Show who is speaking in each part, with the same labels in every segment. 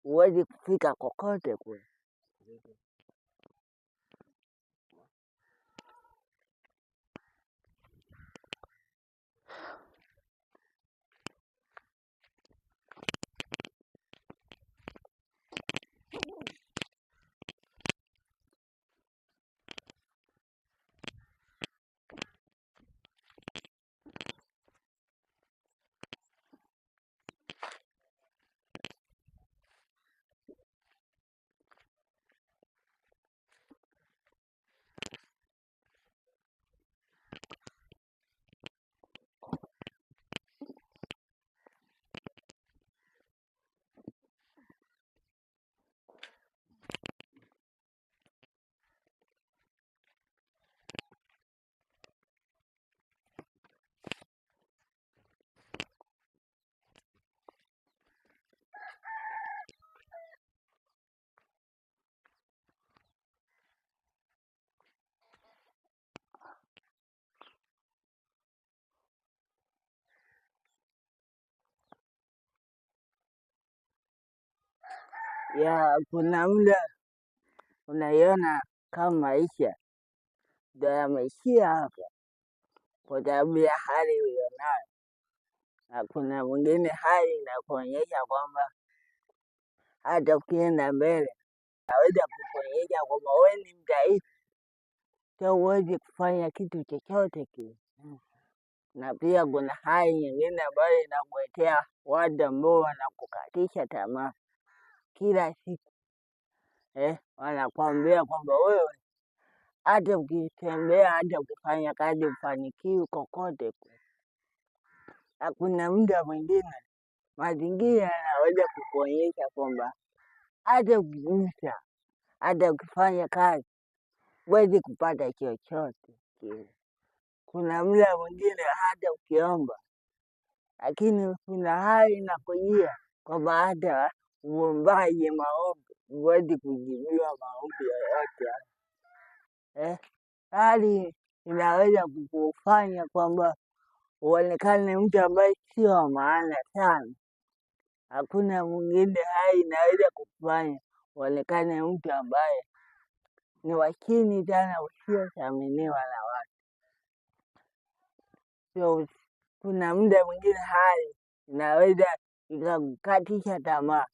Speaker 1: huwezi kufika kokote kule. Ya kuna muda unaiona kama maisha ndo yameishia hapa kwa sababu ya hali ulionayo, na kuna mwingine hali inakuonyesha kwamba hata ukienda mbele naweza kukuonyesha kwamba wewe ni mdhaifu, sio huwezi kufanya kitu chochote kile. Na pia kuna hali nyingine ambayo inakuletea watu ambao wanakukatisha tamaa kila siku, wanakuambia kwamba wewe hata ukitembea, hata ukifanya kazi hufanikiwi kokote kule. Na kuna muda mwingine mazingira yanaweza kukuonyesha kwamba hata ukigusa, hata ukifanya kazi huwezi kupata chochote kile. Kuna muda mwingine hata ukiomba, lakini kuna hali inakujia kwamba hata uombaje maombi huwezi kujibiwa maombi yoyote. Hali inaweza kukufanya kwamba uonekane mtu ambaye sio wa maana sana. Hakuna mwingine hali inaweza kukufanya uonekane mtu ambaye ni wa chini sana, usiothaminiwa na watu. So kuna muda mwingine hali inaweza ikakukatisha tamaa,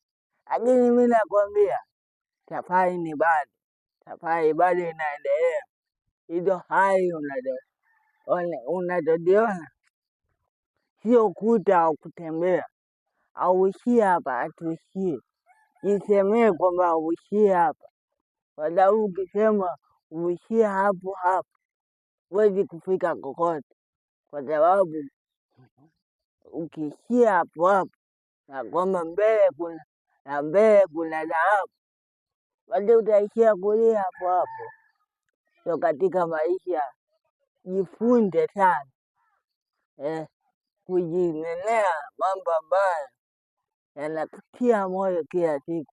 Speaker 1: lakini mimi nakwambia safari ni bado, safari bado inaendelea. Hizo hali unazoziona sio ukuta wa kutembea, hauishii hapa, hatuishii. Jisemee kwamba hauishii hapa, kwa sababu ukisema uishie hapo hapo huwezi kufika kokote, kwa sababu ukiishia hapo hapo na kwamba mbele kuna dhahabu, bado utaishia kulia hapo hapo. So katika maisha jifunze sana kujinenea mambo ambayo yanakutia moyo kila siku.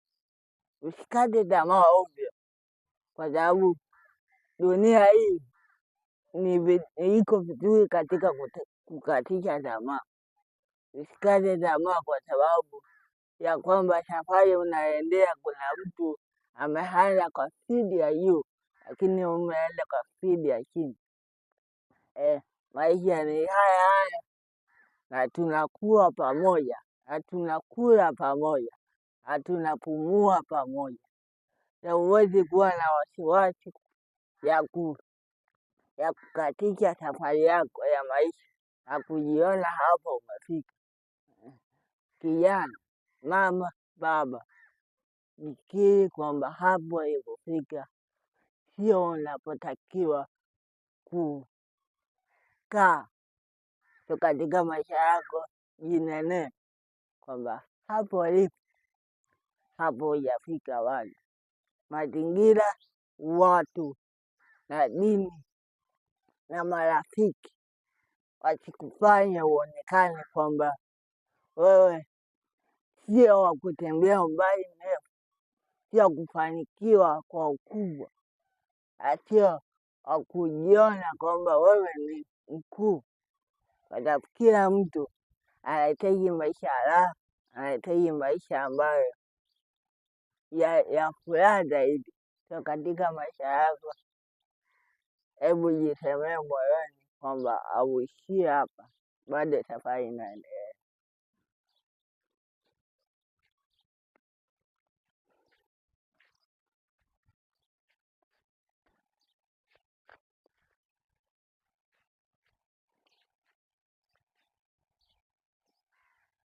Speaker 1: Usikate tamaa ovyo, kwa sababu dunia hii iko vizuri katika kukatisha tamaa. Usikate tamaa kwa sababu ya kwamba safari unaendea kuna mtu ameanza kwa spidi ya juu, lakini umeenda kwa spidi ya chini. Maisha ni haya haya, na tunakuwa pamoja, na tunakula pamoja, na tunapumua pamoja. Na huwezi kuwa na wasiwasi ya kukatisha safari yako ya maisha na kujiona hapo umefika. Kijana, mama, baba, nikiri kwamba hapo ulipofika sio unapotakiwa kukaa. So katika maisha yako jinenee kwamba hapo ulipo, hapo hujafika bado. Mazingira, watu na dini na marafiki wasikufanya uonekane kwamba wewe sio wa kutembea umbali mrefu, sio kufanikiwa kwa ukubwa, sio wa kujiona kwamba wewe ni mkuu, kwa sababu kila mtu anahitaji maisha raha, anahitaji maisha ambayo ya furaha zaidi. So katika maisha yako, hebu jisemee moyoni kwamba hauishii hapa, bado safari inaendelea.